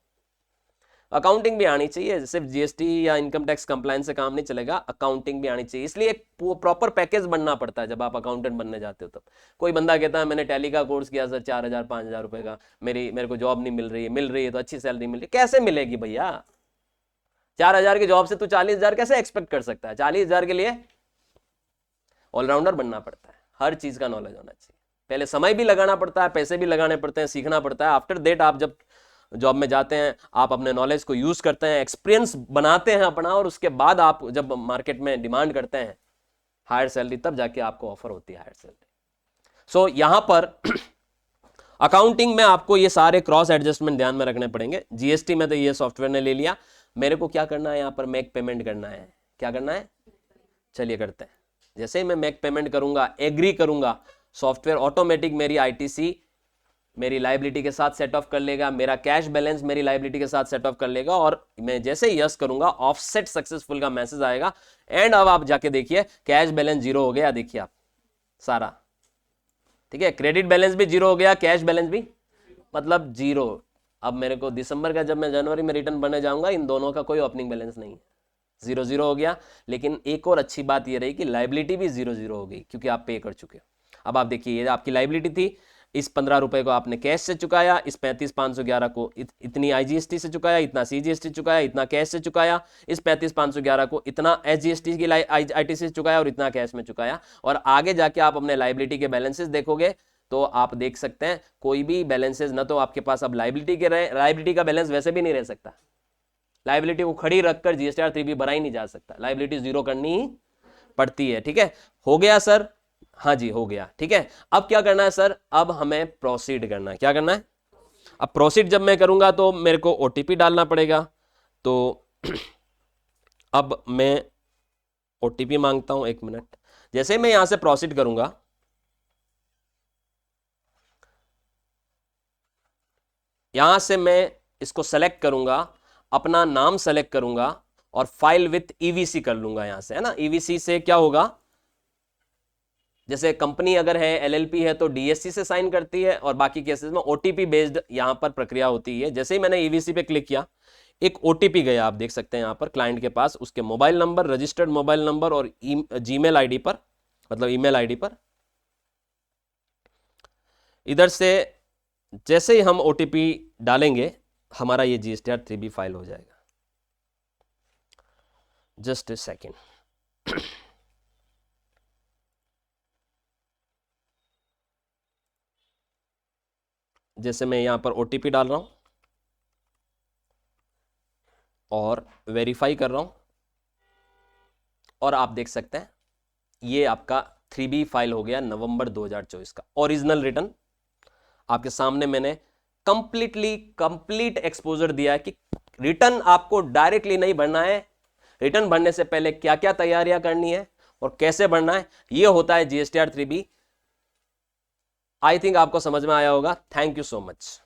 अकाउंटिंग भी आनी चाहिए, सिर्फ जीएसटी या इनकम टैक्स कंप्लायंस से काम नहीं चलेगा, अकाउंटिंग भी आनी चाहिए। इसलिए एक प्रॉपर पैकेज बनना पड़ता है जब आप अकाउंटेंट बनने जाते हो तब। कोई बंदा कहता है मैंने टैली का कोर्स किया सर 4,000 5,000 रुपए का, मेरे को जॉब नहीं मिल रही है तो अच्छी सैलरी मिल रही है। कैसे मिलेगी भैया? 4,000 की जॉब से तू 40,000 कैसे एक्सपेक्ट कर सकता है? 40,000 के लिए ऑलराउंडर बनना पड़ता है, हर चीज का नॉलेज होना चाहिए। पहले समय भी लगाना पड़ता है, पैसे भी लगाने पड़ते हैं, सीखना पड़ता है। आफ्टर दैट आप जब जॉब में जाते हैं, आप अपने नॉलेज को यूज करते हैं, एक्सपीरियंस बनाते हैं अपना, और उसके बाद आप जब मार्केट में डिमांड करते हैं हायर सैलरी, तब जाके आपको ऑफर होती है हायर सैलरी। सो यहां पर अकाउंटिंग में आपको ये सारे क्रॉस एडजस्टमेंट ध्यान में रखने पड़ेंगे। जीएसटी में तो ये सॉफ्टवेयर ने ले लिया, मेरे को क्या करना है, यहां पर मेक पेमेंट करना है। क्या करना है, चलिए करते हैं। जैसे ही मैं मेक पेमेंट करूंगा, एग्री करूंगा, सॉफ्टवेयर ऑटोमेटिक मेरी आईटीसी मेरी लाइबिलिटी के साथ सेट ऑफ कर लेगा, मेरा कैश बैलेंस मेरी लाइबिलिटी के साथ सेट ऑफ कर लेगा, और मैं जैसे ही यस करूंगा ऑफसेट सक्सेसफुल का मैसेज आएगा। एंड अब आप जाके देखिए कैश बैलेंस जीरो हो गया, देखिए आप सारा, ठीक है, क्रेडिट बैलेंस भी जीरो हो गया, कैश बैलेंस भी मतलब जीरो। अब मेरे को दिसंबर का जब मैं जनवरी में रिटर्न भरने जाऊंगा, इन दोनों का कोई ओपनिंग बैलेंस नहीं है, जीरो जीरो हो गया। लेकिन एक और अच्छी बात ये रही कि लाइबिलिटी भी जीरो जीरो हो गई, क्योंकि आप पे कर चुके हो। अब आप देखिए, ये आपकी लाइबिलिटी थी, इस 15 रुपए को आपने कैश से चुकाया, इस 35,511 को इतनी आईजीएसटी से चुकाया, इतना सीजीएसटी चुकाया, इतना कैश से चुकाया, इस 35,511 को इतना एसजीएसटी की आईटीसी से चुकाया, और इतना कैश में चुकाया। और आगे जाके आप अपने लाइबिलिटी के बैलेंसेस देखोगे तो आप देख सकते हैं कोई भी बैलेंसेस ना तो आपके पास अब लाइबिलिटी के रहे, लाइबिलिटी का बैलेंस वैसे भी नहीं रह सकता, लाइबिलिटी को खड़ी रखकर जीएसटीआर 3B भरा ही नहीं जा सकता, लाइबिलिटी जीरो करनी ही पड़ती है। ठीक है, हो गया सर, हाँ जी हो गया, ठीक है। अब क्या करना है सर, अब हमें प्रोसीड करना है। क्या करना है, अब प्रोसीड जब मैं करूंगा तो मेरे को ओटीपी डालना पड़ेगा। तो अब मैं ओटीपी मांगता हूं, 1 मिनट। जैसे मैं यहां से प्रोसीड करूंगा, यहां से मैं इसको सेलेक्ट करूंगा, अपना नाम सेलेक्ट करूंगा, और फाइल विथ ईवीसी कर लूंगा यहां से, है ना। ईवीसी से क्या होगा, जैसे कंपनी अगर है, एलएलपी है, तो डीएससी से साइन करती है, और बाकी केसेस में ओटीपी बेस्ड यहां पर प्रक्रिया होती है। जैसे ही मैंने ईवीसी पे क्लिक किया, एक ओटीपी गया, आप देख सकते हैं यहां पर क्लाइंट के पास, उसके mobile number, registered mobile number और जीमेल आईडी पर, मतलब ईमेल आईडी पर। इधर से जैसे ही हम ओटीपी डालेंगे, हमारा ये जीएसटीआर 3B फाइल हो जाएगा। Just a second. जैसे मैं यहां पर ओटीपी डाल रहा हूं और वेरीफाई कर रहा हूं, और आप देख सकते हैं ये आपका 3B फाइल हो गया नवंबर 2024 का ओरिजिनल रिटर्न। आपके सामने मैंने कंप्लीट एक्सपोजर दिया है कि रिटर्न आपको डायरेक्टली नहीं भरना है, रिटर्न भरने से पहले क्या क्या तैयारियां करनी है और कैसे भरना है। ये होता है जीएसटीआर 3B। आई थिंक आपको समझ में आया होगा। Thank you so much.